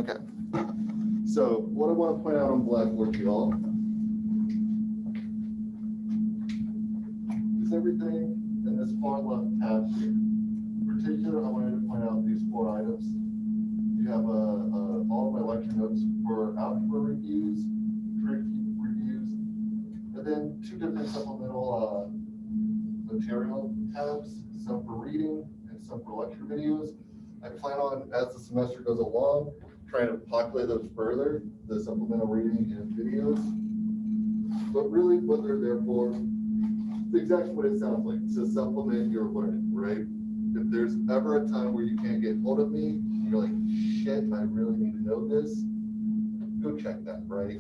Okay. So what I want to point out on Blackboard, y'all, is everything in this far left tab here. In particular, I wanted to point out these 4 items. You have all of my lecture notes for algebra reviews, trig reviews, and then 2 different supplemental material tabs, some for reading and some for lecture videos. I plan on, as the semester goes along, trying to populate those further, the supplemental reading and videos. But really what they're there for, it's exactly what it sounds like, to supplement your learning, right? If there's ever a time where you can't get hold of me, you're like, shit, I really need to know this, go check that, right?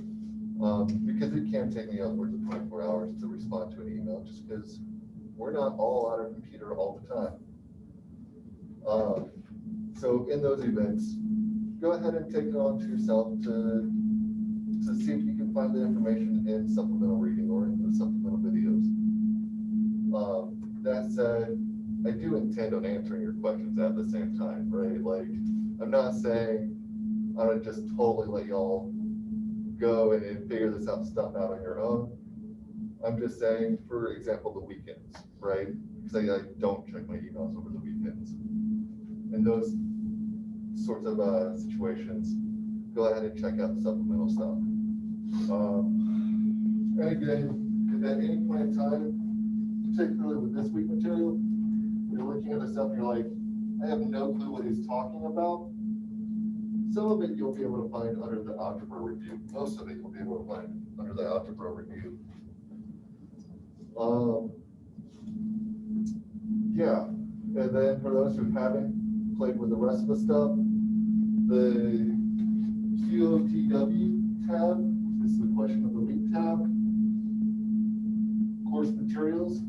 Because it can take me upwards of 24 hours to respond to an email, just because we're not all on our computer all the time. So in those events, go ahead and take it on to yourself to see if you can find the information in supplemental reading or in the supplemental videos. That said, I do intend on answering your questions at the same time, right? Like, I'm not saying I'm gonna just totally let y'all go and figure this stuff out on your own. I'm just saying, for example, the weekends, right? Because I don't check my emails over the weekends. In those sorts of situations, go ahead and check out the supplemental stuff. And again, if at any point in time, particularly with this week material, you're looking at the stuff and you're like, I have no clue what he's talking about. Some of it you'll be able to find under the algebra review. Most of it you'll be able to find under the algebra review. Yeah, and then for those who haven't played with the rest of the stuff, the QOTW tab is the question of the week tab. Course materials,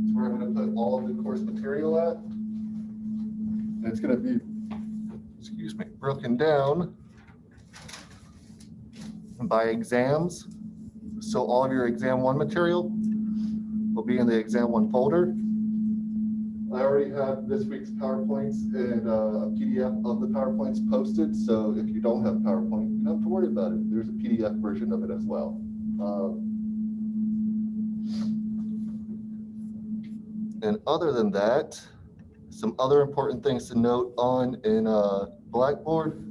it's where I'm going to put all of the course material at. And it's going to be, excuse me, broken down by exams. So all of your exam 1 material will be in the exam 1 folder. I already have this week's PowerPoints and a PDF of the PowerPoints posted. So if you don't have PowerPoint, you don't have to worry about it. There's a PDF version of it as well. And other than that, some other important things to note on in Blackboard.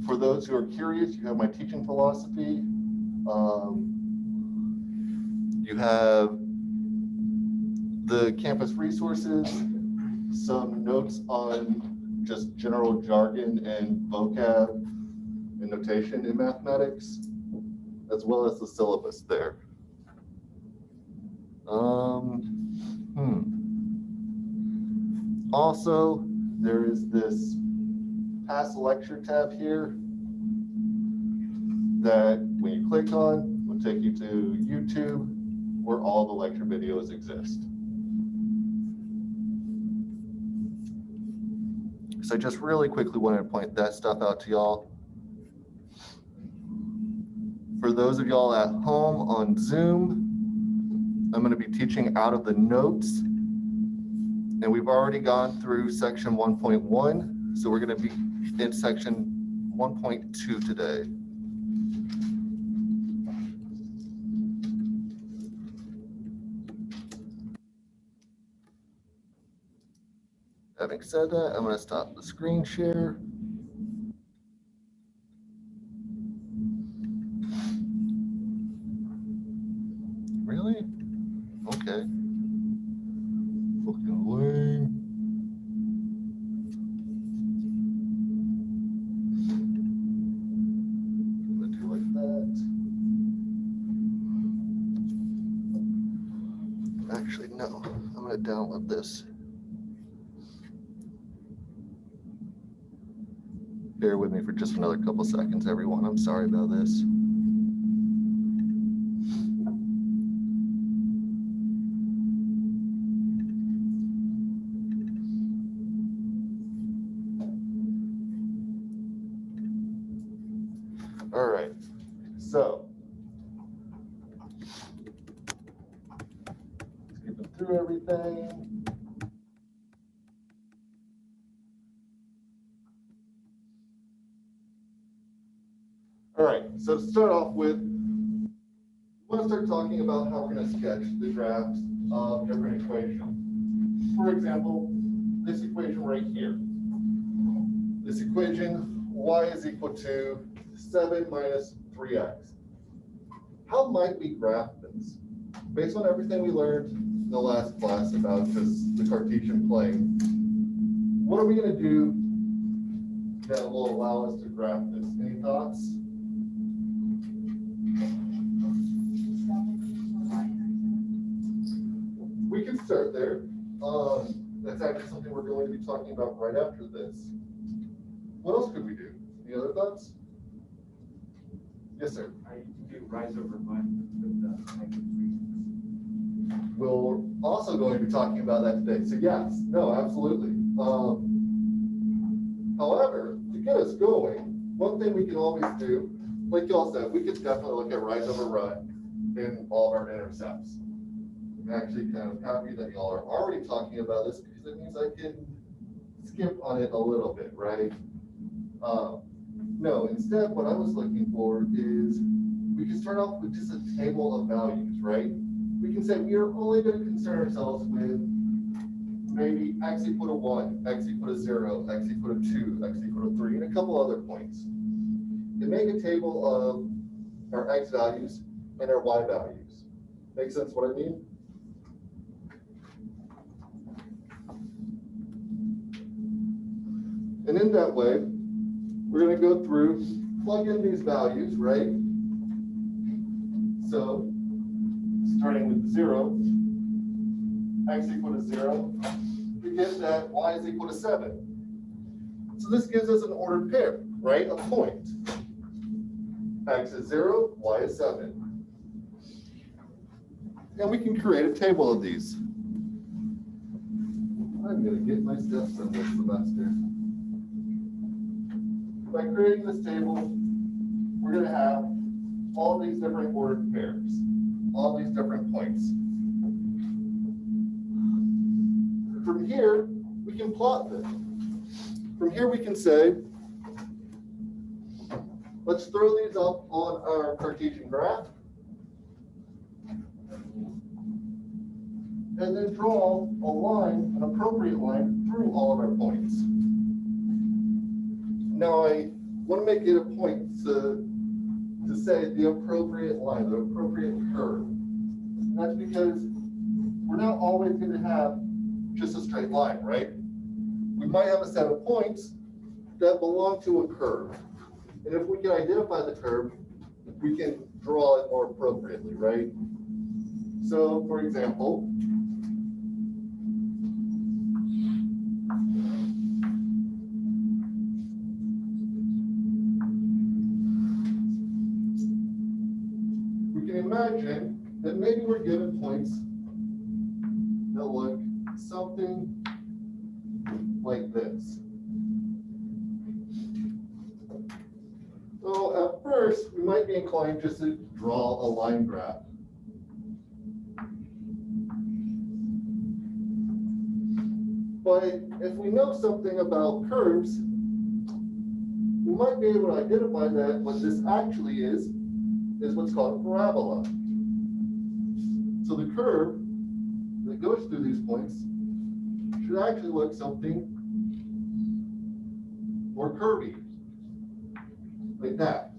For those who are curious, you have my teaching philosophy. You have the campus resources, some notes on just general jargon and vocab and notation in mathematics, as well as the syllabus there. Also, there is this past lecture tab here that when you click on, will take you to YouTube where all the lecture videos exist. So I just really quickly wanted to point that stuff out to y'all. For those of y'all at home on Zoom, I'm going to be teaching out of the notes, and we've already gone through section 1.1, so we're going to be in section 1.2 today. Having said that, I'm going to stop the screen share. Really? Okay. Fucking lame. I'm gonna do like that. Actually, no. I'm gonna download this. Bear with me for just another couple seconds, everyone. I'm sorry about this. All right, so skipping through everything. All right, so to start off with, we want to start talking about how we're going to sketch the graphs of different equations. For example, this equation right here. This equation, y is equal to 7 minus 3x. How might we graph this? Based on everything we learned in the last class about just the Cartesian plane, what are we going to do that will allow us to graph this? Any thoughts? We can start there. That's actually something we're going to be talking about right after this. What else could we do? Any other thoughts? Yes, sir. You can do rise over 1 with the -3. We're also going to be talking about that today. So yes, no, absolutely. However, to get us going, one thing we can always do, like y'all said, we could definitely look at rise over run in all of our intercepts. I'm actually kind of happy that y'all are already talking about this because it means I can skip on it a little bit, right? No, instead what I was looking for is we can start off with just a table of values, right? We can say we are only going to concern ourselves with maybe x equal to 1, x equal to 0, x equal to 2, x equal to 3, and a couple other points. And make a table of our x values and our y values. Make sense what I mean? And in that way, we're going to go through, plug in these values, right? So, starting with 0, x equal to 0, we get that y is equal to 7. So this gives us an ordered pair, right? A point. X is 0, y is 7. And we can create a table of these. I'm going to get my steps done this semester. By creating this table, we're going to have all these different ordered pairs, all these different points. From here, we can plot them. From here, we can say, let's throw these up on our Cartesian graph, and then draw a line, an appropriate line, through all of our points. Now, I want to make it a point to say the appropriate line, the appropriate curve. And that's because we're not always going to have just a straight line, right? We might have a set of points that belong to a curve. And if we can identify the curve, we can draw it more appropriately, right? So, for example, imagine that maybe we're given points that look something like this. So at first, we might be inclined just to draw a line graph. But if we know something about curves, we might be able to identify that what this actually is what's called a parabola. So the curve that goes through these points should actually look something more curvy, like that.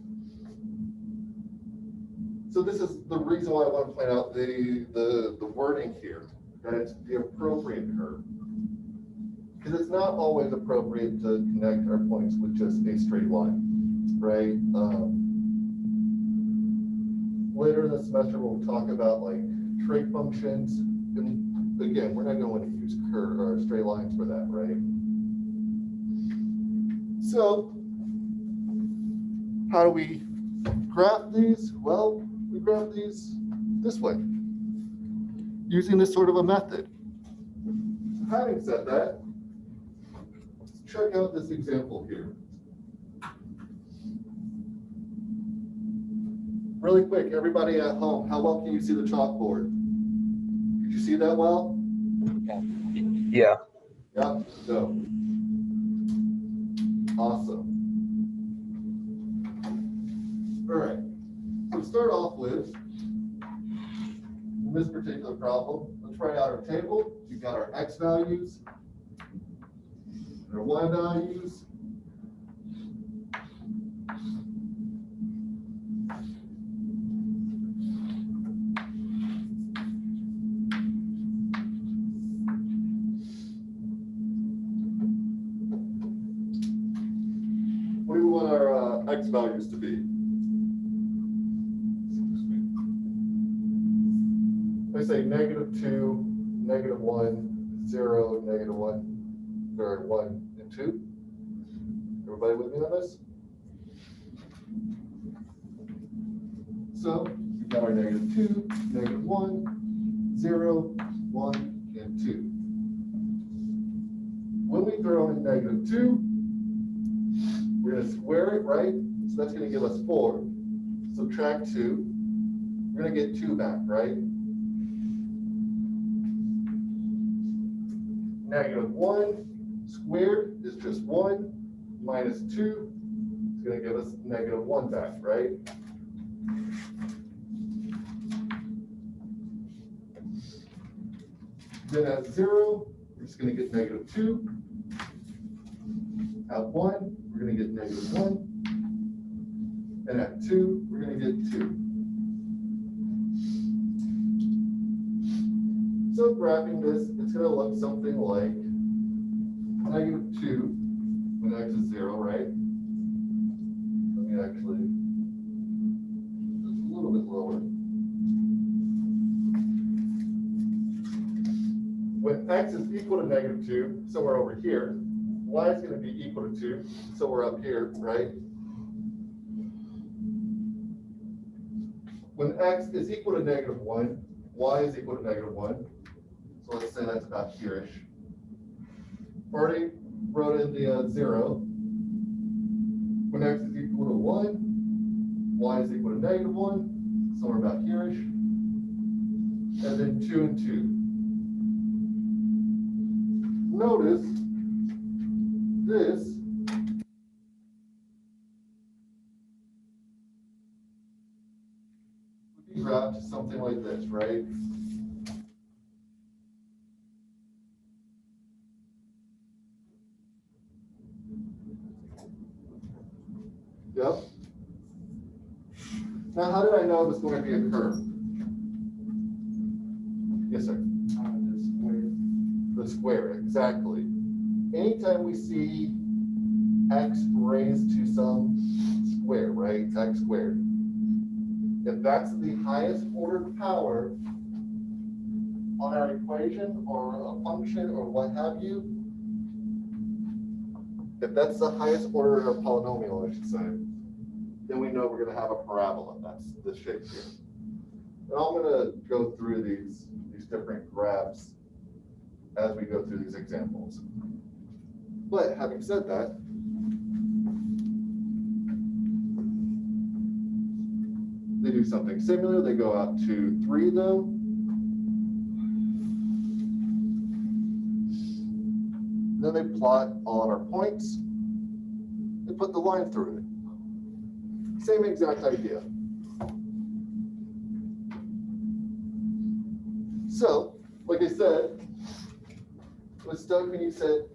So this is the reason why I want to point out the wording here, that it's the appropriate curve. Because it's not always appropriate to connect our points with just a straight line, right? Later in the semester, we'll talk about like trig functions. And again, we're not going to use curve or straight lines for that, right? So, how do we graph these? Well, we graph these this way, using this sort of a method. Having said that, let's check out this example here. Really quick, everybody at home, how well can you see the chalkboard? Did you see that well? Yeah. Yeah, so. Awesome. with, in this particular problem, let's write out our table. We've got our x values, our y values, what do we want our x values to be? I say -2, -1, 0, -1, or 1 and 2. Everybody with me on this? So we've got our -2, -1, 0, 1, and 2. When we throw in -2, we're going to square it, right? So that's going to give us 4. Subtract 2. We're going to get 2 back, right? -1 squared is just 1, minus 2 is going to give us -1 back, right? Then at 0, we're just going to get -2. At 1, we're going to get -1. And at 2, we're going to get 2. So graphing this, it's going to look something like -2 when x is 0, right? Let me actually, just a little bit lower. When x is equal to -2, so we're over here, y is going to be equal to 2, so we're up here, right? When x is equal to -1, y is equal to -1. So let's say that's about here-ish. Already wrote in the 0. When x is equal to 1, y is equal to -1, somewhere about here-ish. And then 2 and 2. Notice this would be graphed something like this, right? Yep. Now, how did I know it was going to be a curve? Yes, sir. The square. The square, exactly. Anytime we see x raised to some square, right? X squared. If that's the highest ordered power on our equation or a function or what have you, if that's the highest order of polynomial, I should say, then we know we're going to have a parabola. That's this shape here. And I'm going to go through these different graphs as we go through these examples. But having said that, they do something similar. They go out to 3 though. Then they plot all of our points. They put the line through it. Same exact idea. So, like I said, with Stoke, when you said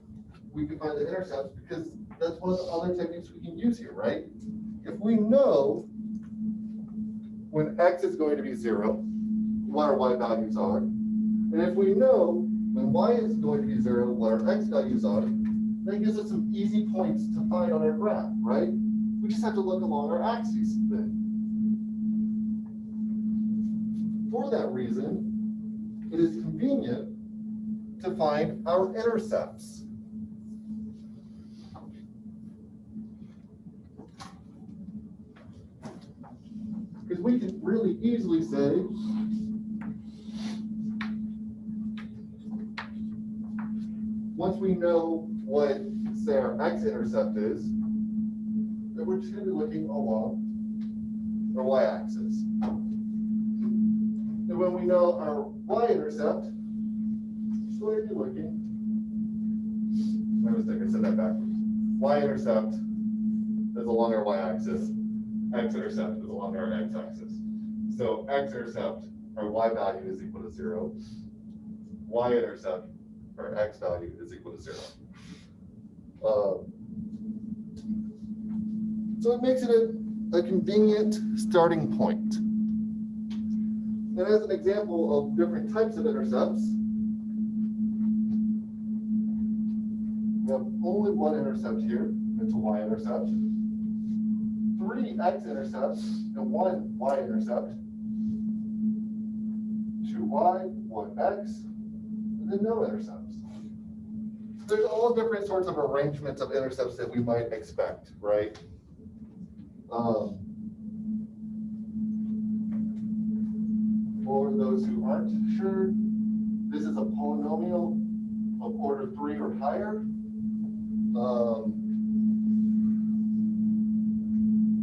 we can find the intercepts, because that's one of the other techniques we can use here, right? If we know when x is going to be 0, what our y values are, and if we know when y is going to be 0, what our x values are, then it gives us some easy points to find on our graph, right? We just have to look along our axes then. For that reason, it is convenient to find our intercepts. Because we can really easily say, once we know what, say, our x-intercept is, then we're just going to be looking along our y-axis. And when we know our y-intercept, so we're going to be looking, my mistake, I said that backwards. Y-intercept is along our y-axis, x-intercept is along our x-axis. So x-intercept, our y value is equal to 0. Y-intercept, our x value is equal to 0. So it makes it a convenient starting point. And as an example of different types of intercepts, we have only one intercept here, it's a y-intercept, 3 x-intercepts, and 1 y-intercept, 2y, 1x, and then no intercepts. There's all different sorts of arrangements of intercepts that we might expect, right? For those who aren't sure, this is a polynomial of order 3 or higher.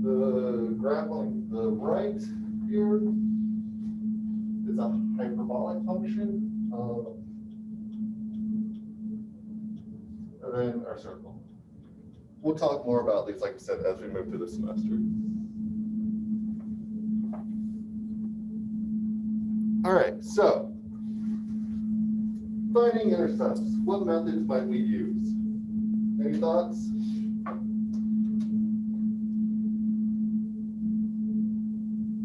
The graph on the right here is a hyperbolic function. And then our circle. We'll talk more about these, like I said, as we move through the semester. All right, so finding intercepts, what methods might we use? Any thoughts?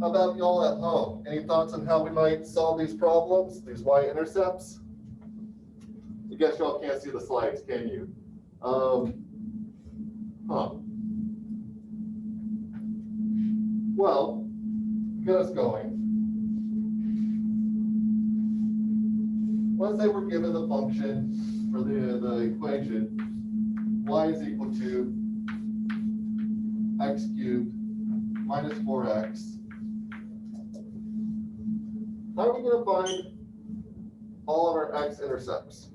How about y'all at home? Any thoughts on how we might solve these problems, these y-intercepts? I guess y'all can't see the slides, can you? Well, get us going. Let's say we're given the function for the equation, y is equal to x cubed minus 4x. How are we going to find all of our x-intercepts?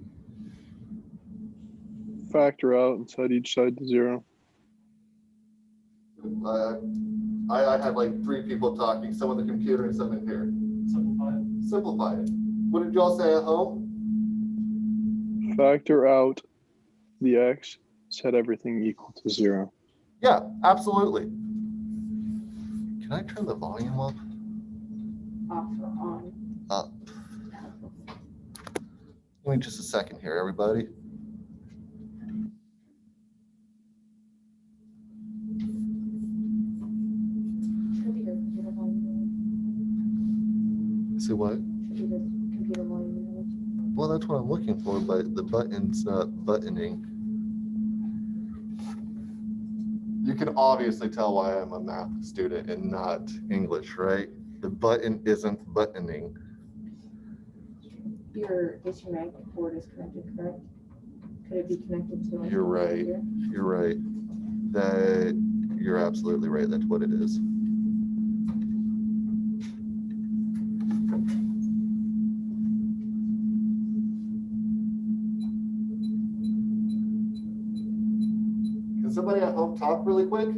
Factor out and set each side to 0. I had like 3 people talking, some on the computer and some in here. Simplify it. Simplify it. What did y'all say at home? Factor out the x, set everything equal to 0. Yeah, absolutely. Can I turn the volume up? Off or on? Up. Give me just a second here, everybody. Should be your computer volume. See what? Should be the computer volume. Well, that's what I'm looking for, but the button's not buttoning. You can obviously tell why I'm a math student and not English, right? The button isn't buttoning. Your HDMI cord is connected, correct? Could it be connected to? Like, You're right. here? You're right. You're absolutely right. That's what it is. Can somebody at home talk really quick?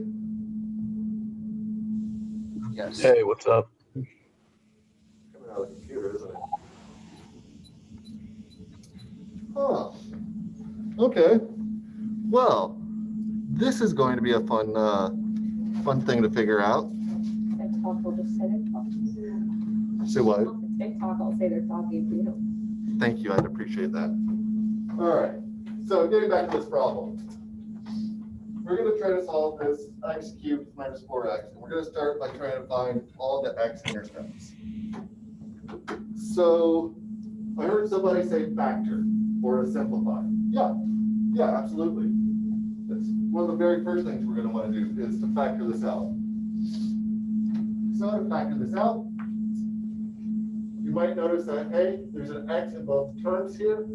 Yes. Hey, what's up? Coming out of the computer, isn't it? Huh. Okay. Well, this is going to be a fun thing to figure out. TikTok will just say they're talking. Say what? TikTok will say they're talking to you. Thank you. I'd appreciate that. All right. So getting back to this problem. We're going to try to solve this x cubed minus 4x. And we're going to start by trying to find all the x-intercepts. So I heard somebody say factor or to simplify. Yeah, absolutely. That's one of the very first things we're going to want to do is to factor this out. So to factor this out, you might notice that, hey, there's an x in both terms here.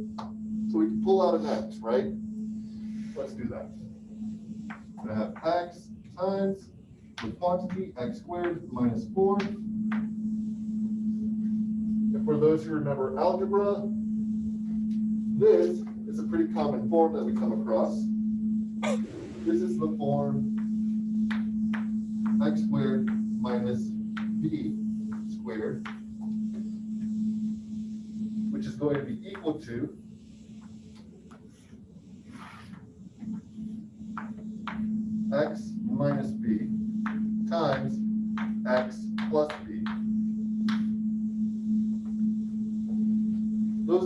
So we can pull out an x, right? Let's do that. I have x times the quantity x squared minus 4. And for those who remember algebra, this is a pretty common form that we come across. This is the form x squared minus b squared, which is going to be equal to x minus b times x plus b.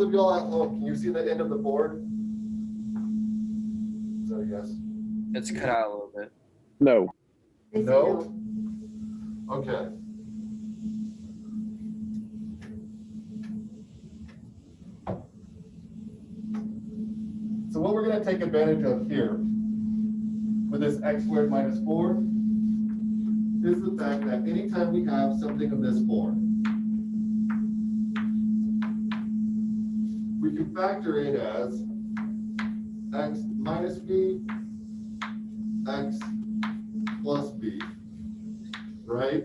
of y'all at home, can you see the end of the board? Is that a yes? It's cut out a little bit. No. They say No? Okay. So what we're going to take advantage of here with this x squared minus 4 is the fact that anytime we have something of this form, we can factor it as x minus b, x plus b, right?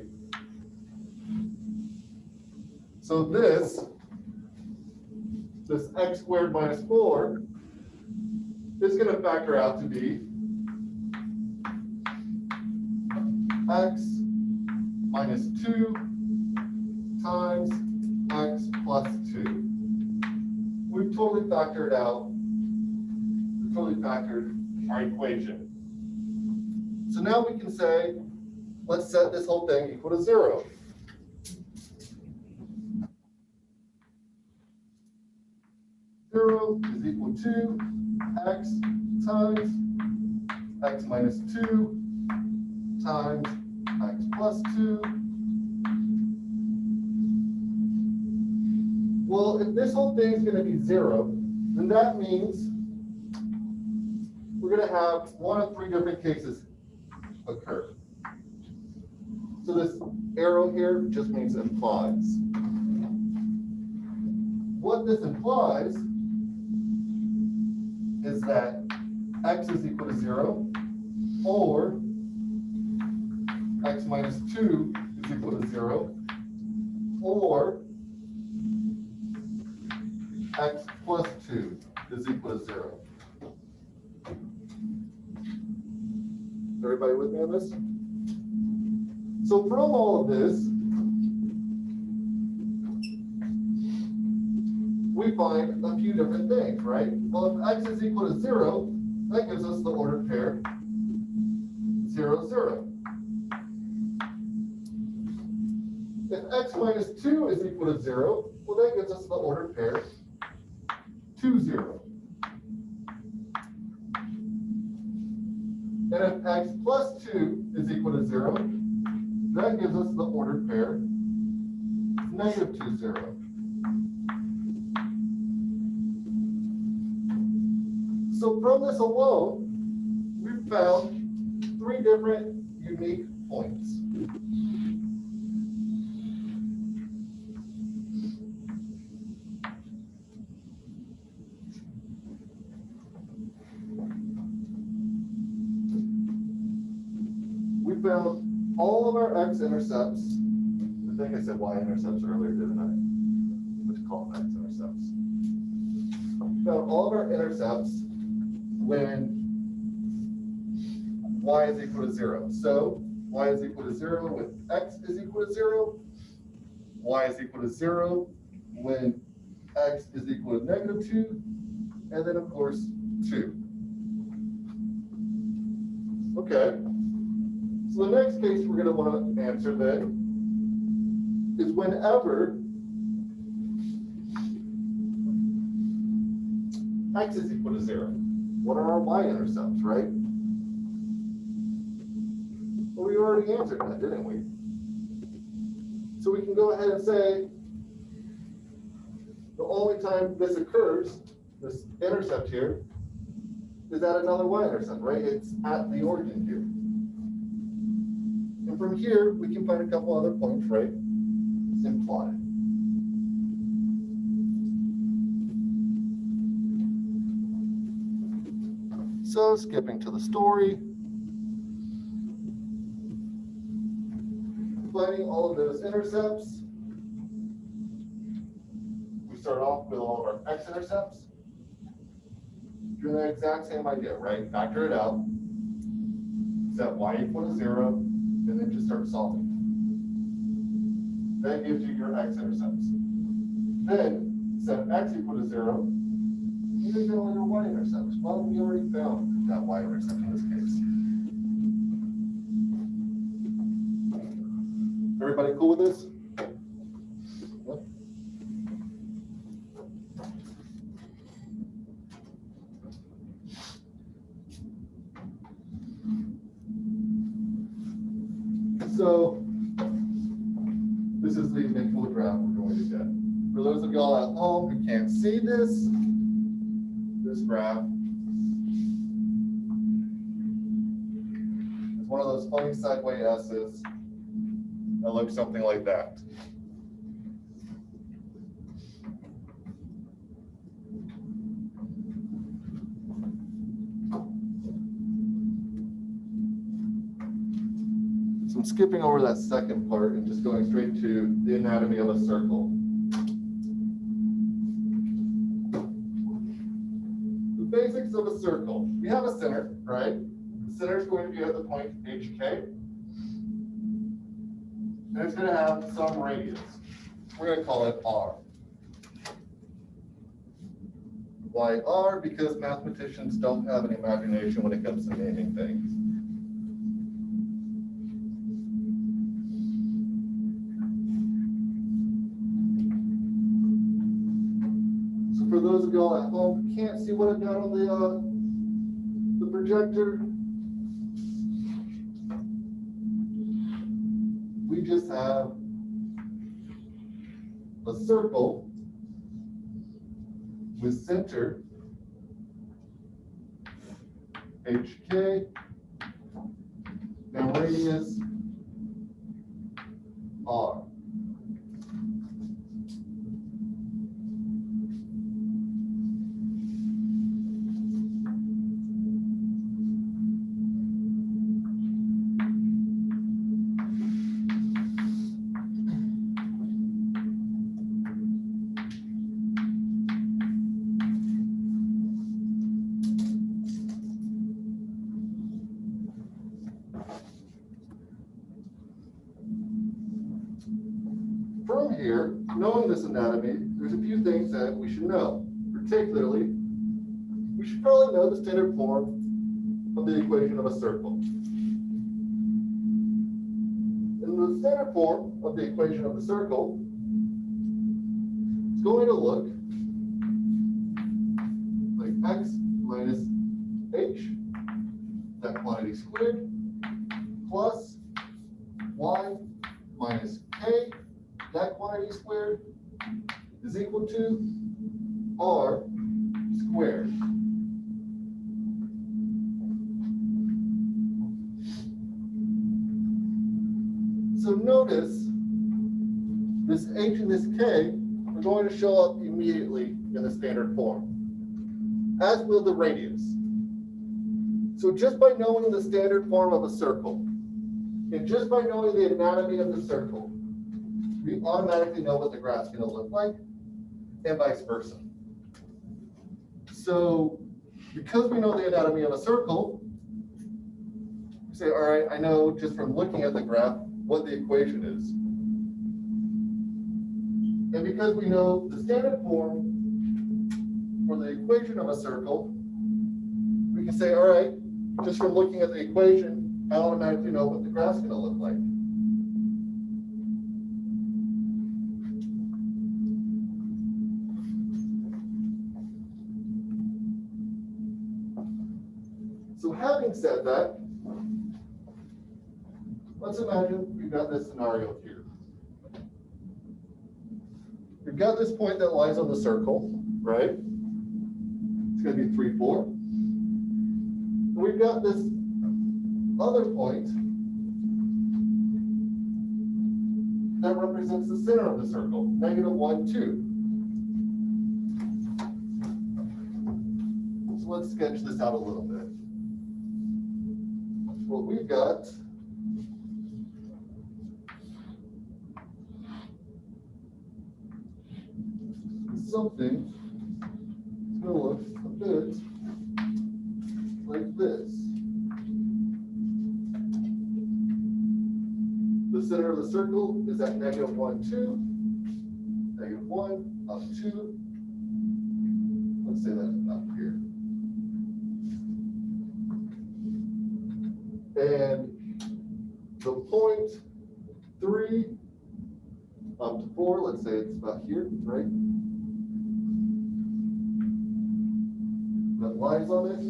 So this x squared minus 4 is going to factor out to be x minus 2 times x plus 2. We've totally factored out, we've totally factored our equation. So now we can say, let's set this whole thing equal to 0. Zero is equal to x times x minus 2 times x plus 2. Well, if this whole thing is going to be 0, then that means we're going to have one of 3 different cases occur. So this arrow here just means implies. What this implies is that x is equal to 0, or x minus 2 is equal to 0, or x plus 2 is equal to 0. Everybody with me on this? So from all of this, we find a few different things, right? Well, if x is equal to 0, that gives us the ordered pair 0, 0. If x minus 2 is equal to 0, well, that gives us the ordered pair 2, 0. And if x plus 2 is equal to 0, that gives us the ordered pair negative 2, 0. So from this alone, we've found 3 different unique points. We found all of our x-intercepts. I think I said y-intercepts earlier, didn't I? What do you call them, x-intercepts? We found all of our intercepts when y is equal to 0. So y is equal to 0 when x is equal to 0. Y is equal to 0 when x is equal to negative 2. And then, of course, 2. Okay. So the next case we're going to want to answer then is whenever x is equal to 0. What are our y-intercepts, right? Well, we already answered that, didn't we? So we can go ahead and say the only time this occurs, this intercept here, is at another y-intercept, right? It's at the origin here. And from here, we can find a couple other points, right? It's implied. So skipping to the story, finding all of those intercepts. We start off with all of our x-intercepts. Doing the exact same idea, right? Factor it out. Set y equal to 0, and then just start solving. That gives you your x-intercepts. Then set x equal to 0. You can go your y-intercepts. Well, we already found that y-intercept in this case. Everybody cool with this? Yep. So this is the eventual graph we're going to get. For those of y'all at home who can't see this graph is one of those funny sideways S's that looks something like that. So I'm skipping over that second part and just going straight to the anatomy of a circle. The basics of a circle. We have a center, right? The center is going to be at the point HK. And it's going to have some radius. We're going to call it R. Why R? Because mathematicians don't have an imagination when it comes to naming things. So for those of y'all at home who can't see what I've got on the projector, we just have a circle with center HK and radius R. From here, knowing this anatomy, there's a few things that we should know. Particularly, we should probably know the standard form of the equation of a circle. And the standard form of the equation of the circle is going to look like x minus h, that quantity squared, plus y minus k, that quantity squared, is equal to r squared. So notice this h and this k are going to show up immediately in the standard form, as will the radius. So just by knowing the standard form of a circle, and just by knowing the anatomy of the circle, we automatically know what the graph's going to look like, and vice versa. So because we know the anatomy of a circle, we say, all right, I know just from looking at the graph what the equation is. And because we know the standard form for the equation of a circle, we can say, all right, just from looking at the equation, I automatically know what the graph's going to look like. So having said that, let's imagine we've got this scenario here. We've got this point that lies on the circle, right? It's going to be 3, 4. And we've got this other point that represents the center of the circle, -1, 2. So let's sketch this out a little bit. What we've got is something that's going to look a bit like this. The center of the circle is at -1, 2, -1, up 2. Let's say that up here. And the point 3 up to 4, let's say it's about here, right? That lies on it.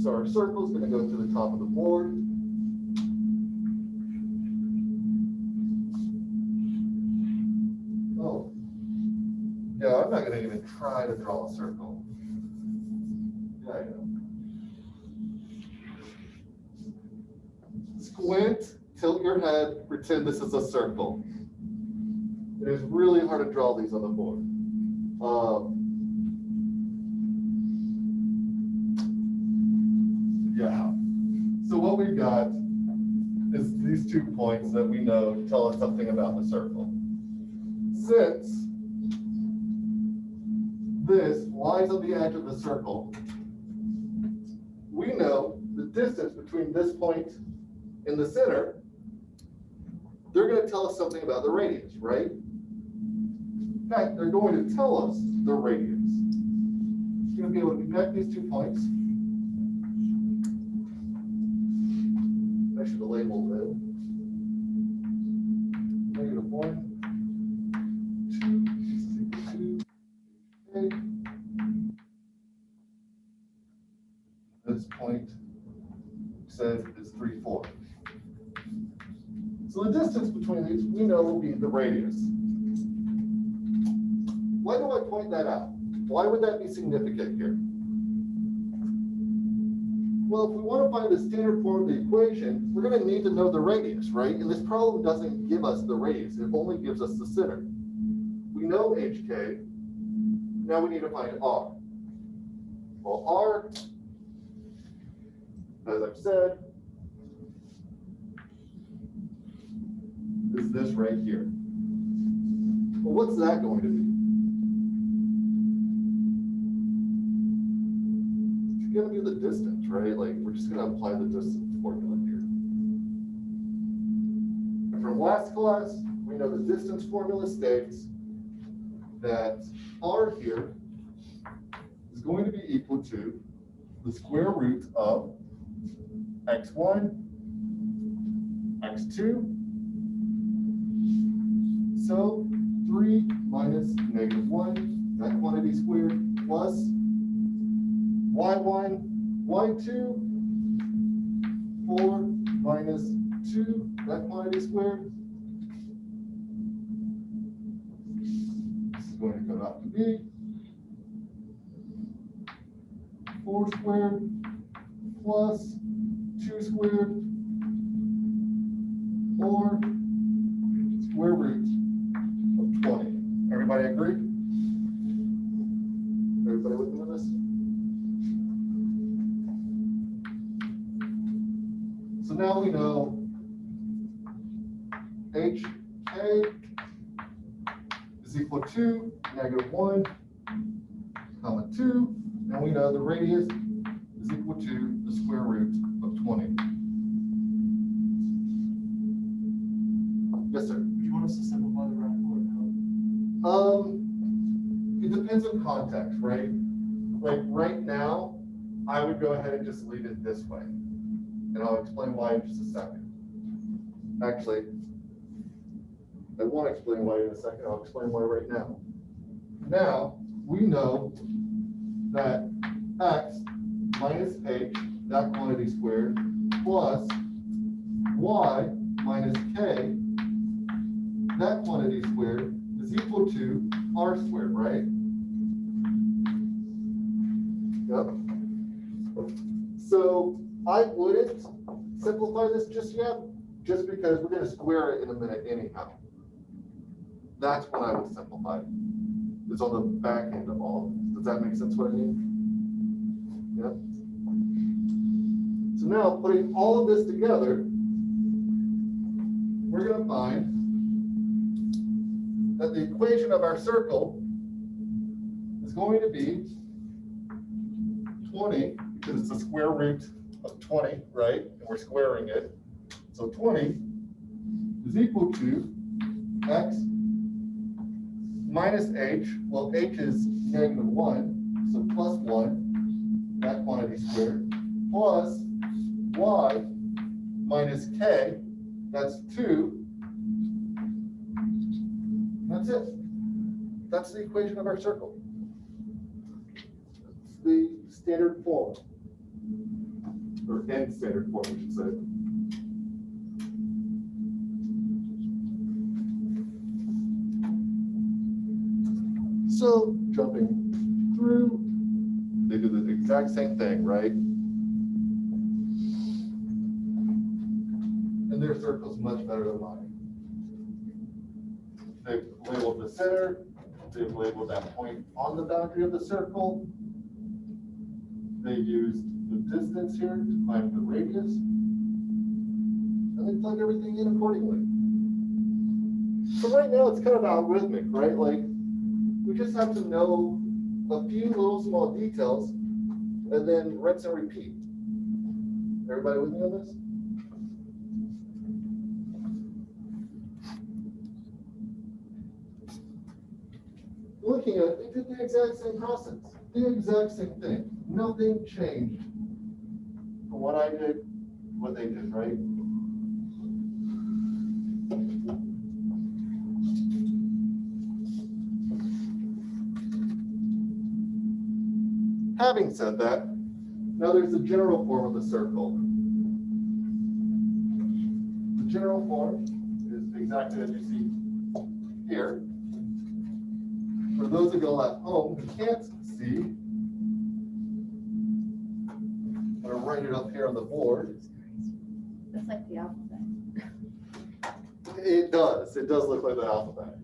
So our circle is going to go to the top of the board. gonna even try to draw a circle. Yeah, I know. Squint, tilt your head, pretend this is a circle. It is really hard to draw these on the board. Yeah. So what we've got is these 2 points that we know tell us something about the circle. Since this lies on the edge of the circle, we know the distance between this point and the center. They're going to tell us something about the radius, right? In fact, they're going to tell us the radius. You're going to be able to connect these 2 points. I should have labeled it. -1, 2, this is equal to 8. This point says it's 3, 4. So the distance between these, we know, will be the radius. Why do I point that out? Why would that be significant here? Well, if we want to find the standard form of the equation, we're going to need to know the radius, right? And this problem doesn't give us the radius. It only gives us the center. We know HK. Now we need to find R. Well, R, as I've said, is this right here. Well, what's that going to be? It's going to be the distance, right? Like, we're just going to apply the distance formula here. And from last class, we know the distance formula states that R here is going to be equal to the square root of x1, x2. So 3 minus -1, that quantity squared, plus y1, y2, 4 minus 2, that quantity squared. This is going to come out to be 4 squared plus 2 squared, or square root of 20. Everybody agree? Everybody with me on this? So now we know HK is equal to -1, comma 2, and we know the radius is equal to the square root of 20. Yes, sir. Do you want us to simplify the graph or no? It depends on context, right? Like right now, I would go ahead and just leave it this way. And I'll explain why in just a second. Actually, I won't explain why in a second. I'll explain why right now. Now, we know that x minus h, that quantity squared, plus y minus k, that quantity squared, is equal to r squared, right? Yep. So I wouldn't simplify this just yet, just because we're going to square it in a minute anyhow. That's when I would simplify. It's on the back end of all of this. Does that make sense what I mean? Yep. So now, putting all of this together, we're going to find that the equation of our circle is going to be 20, because it's the square root of 20, right? And we're squaring it. So 20 is equal to x minus h. Well, h is -1, so plus 1, that quantity squared, plus y minus k, that's 2. That's it. That's the equation of our circle. It's the standard form, or end standard form, we should say. So jumping through, they do the exact same thing, right? And their circle's much better than mine. They've labeled the center, they've labeled that point on the boundary of the circle. They used the distance here to find the radius. And they plug everything in accordingly. So right now it's kind of algorithmic, right? Like we just have to know a few little small details and then rinse and repeat. Everybody with me on this? Looking at it, they did the exact same process, the exact same thing. Nothing changed from what I did, what they did, right? Having said that, now there's the general form of the circle. The general form is exactly as you see here. For those of you at home who can't see, I'm going to write it up here on the board. That's like the alphabet. It does look like the alphabet.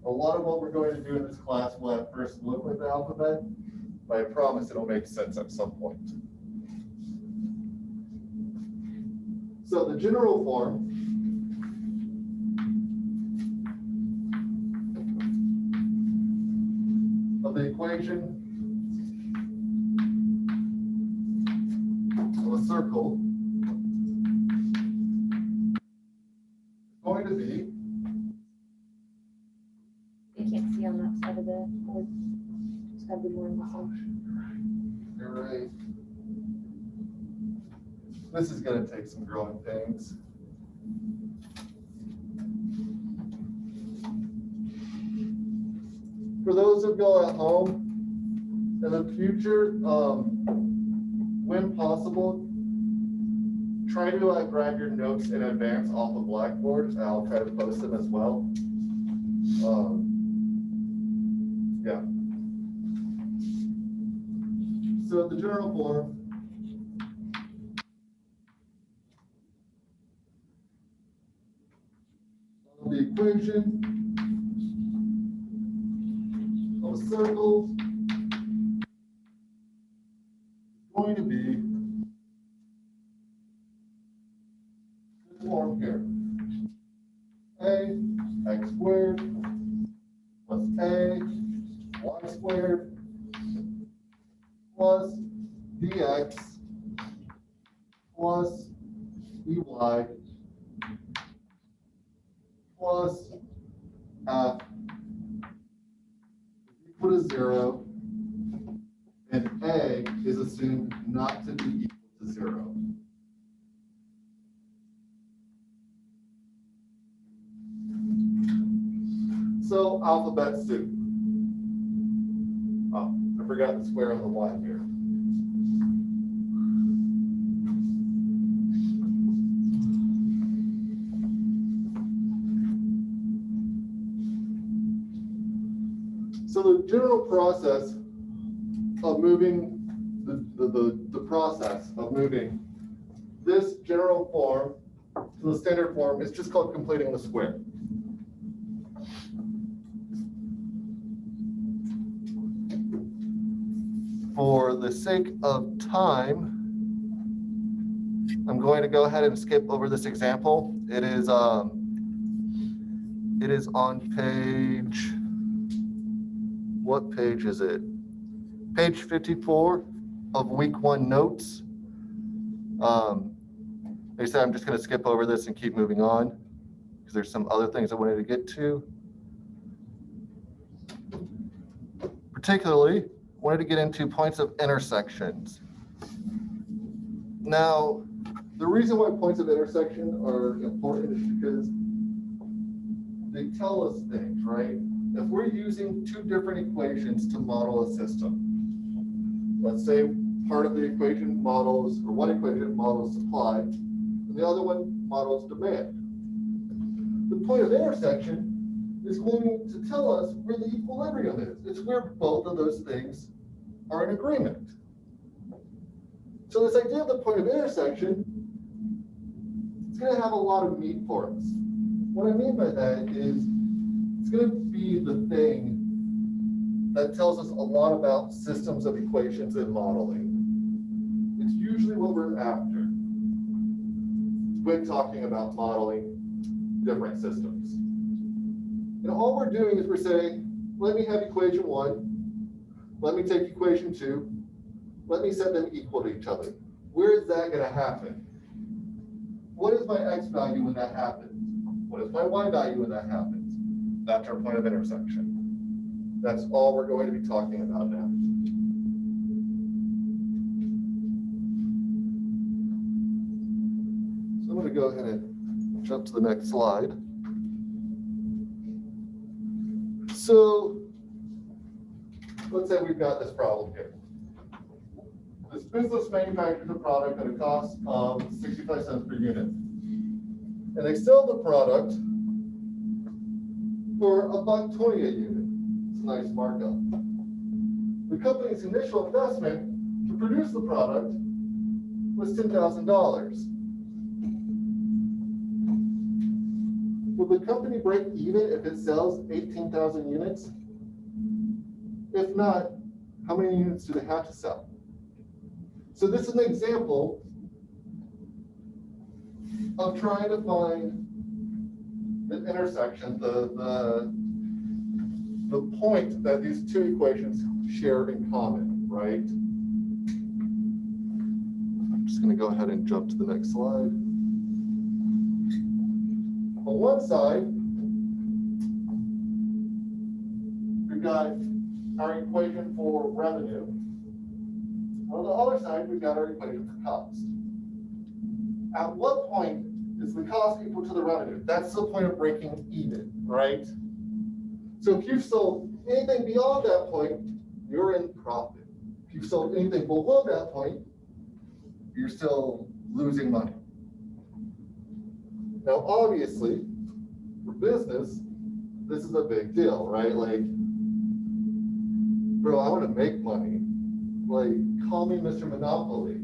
A lot of what we're going to do in this class will at first look like the alphabet, but I promise it'll make sense at some point. So the general form of the equation of a circle is going to be, You can't see on that side of the board. It's gotta be more in the center. you're right. This is going to take some growing pains. For those of y'all at home, in the future, when possible, try to grab your notes in advance off of Blackboard, and I'll try to post them as well. Yeah. So the general form of the equation of a circle is going to be this form here. A x squared plus a y squared plus dx plus dy plus f is equal to 0, and a is assumed not to be equal to 0. So alphabet soup. Oh, I forgot the square on the y here. So the general process of moving, the process of moving this general form to the standard form is just called completing the square. For the sake of time, I'm going to go ahead and skip over this example. It is on page, what page is it? Page 54 of week 1 notes. They said I'm just going to skip over this and keep moving on because there's some other things I wanted to get to. Particularly, wanted to get into points of intersections. Now, the reason why points of intersection are important is because they tell us things, right? If we're using 2 different equations to model a system, let's say part of the equation models, or one equation models supply, and the other one models demand. The point of intersection is going to tell us where the equilibrium is. It's where both of those things are in agreement. So this idea of the point of intersection, it's going to have a lot of meat for us. What I mean by that is it's going to be the thing that tells us a lot about systems of equations and modeling. It's usually what we're after when talking about modeling different systems. And all we're doing is we're saying, let me have equation 1, let me take equation 2, let me set them equal to each other. Where is that going to happen? What is my x value when that happens? What is my y value when that happens? That's our point of intersection. That's all we're going to be talking about now. So I'm going to go ahead and jump to the next slide. So let's say we've got this problem here. This business manufactures a product at a cost of 65 cents per unit. And they sell the product for $1.20 a unit. It's a nice markup. The company's initial investment to produce the product was $10,000. Will the company break even if it sells 18,000 units? If not, how many units do they have to sell? So this is an example of trying to find the intersection, the point that these two equations share in common, right? I'm just going to go ahead and jump to the next slide. On one side, we've got our equation for revenue. On the other side, we've got our equation for cost. At what point is the cost equal to the revenue? That's the point of breaking even, right? So if you've sold anything beyond that point, you're in profit. If you've sold anything below that point, you're still losing money. Now, obviously, for business, this is a big deal, right? Like, bro, I want to make money. Like, call me Mr. Monopoly.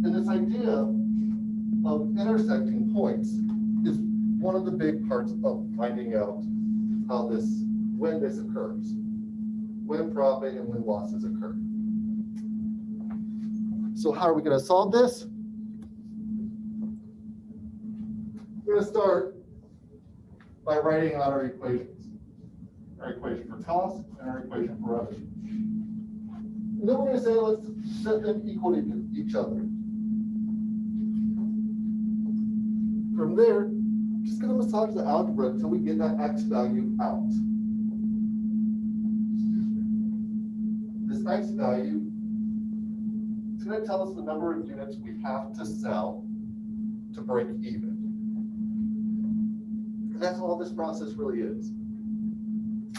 And this idea of intersecting points is one of the big parts of finding out how when this occurs, when profit and when losses occur. So how are we going to solve this? We're going to start by writing out our equations. Our equation for cost and our equation for revenue. And then we're going to say, let's set them equal to each other. From there, I'm just going to massage the algebra until we get that x value out. This x value is going to tell us the number of units we have to sell to break even. And that's all this process really is.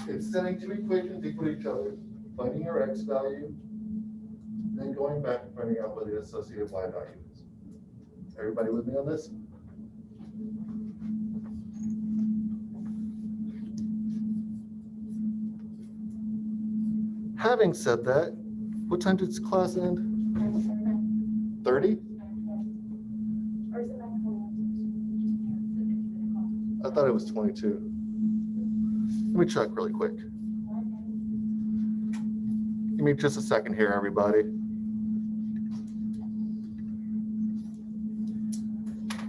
It's setting two equations equal to each other, finding your x value, then going back and finding out what the associated y value is. Everybody with me on this? Having said that, what time does class end? 30? I thought it was 22. Let me check really quick. Give me just a second here, everybody.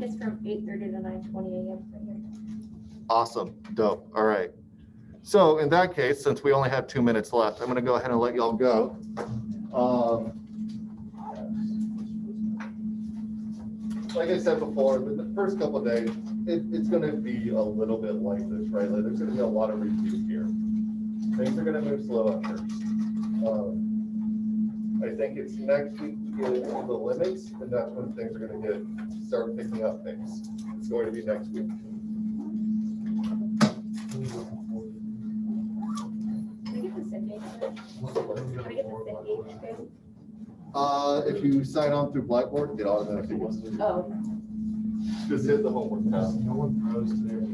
It's from 8:30 to 9:20 a.m. right here. Awesome, dope, all right. So in that case, since we only have 2 minutes left, I'm gonna go ahead and let y'all go. Like I said before, the first couple of days, it's gonna be a little bit like this, right? Like there's gonna be a lot of review here. Things are gonna move slow at first. I think it's next week to get into the limits, and that's when things are gonna start picking up things. It's going to be next week. Can I get the SIP gauge? Can I get the SIP gauge? If you sign on through Blackboard, it automatically goes. Oh. Just hit the homework tab. No one throws today.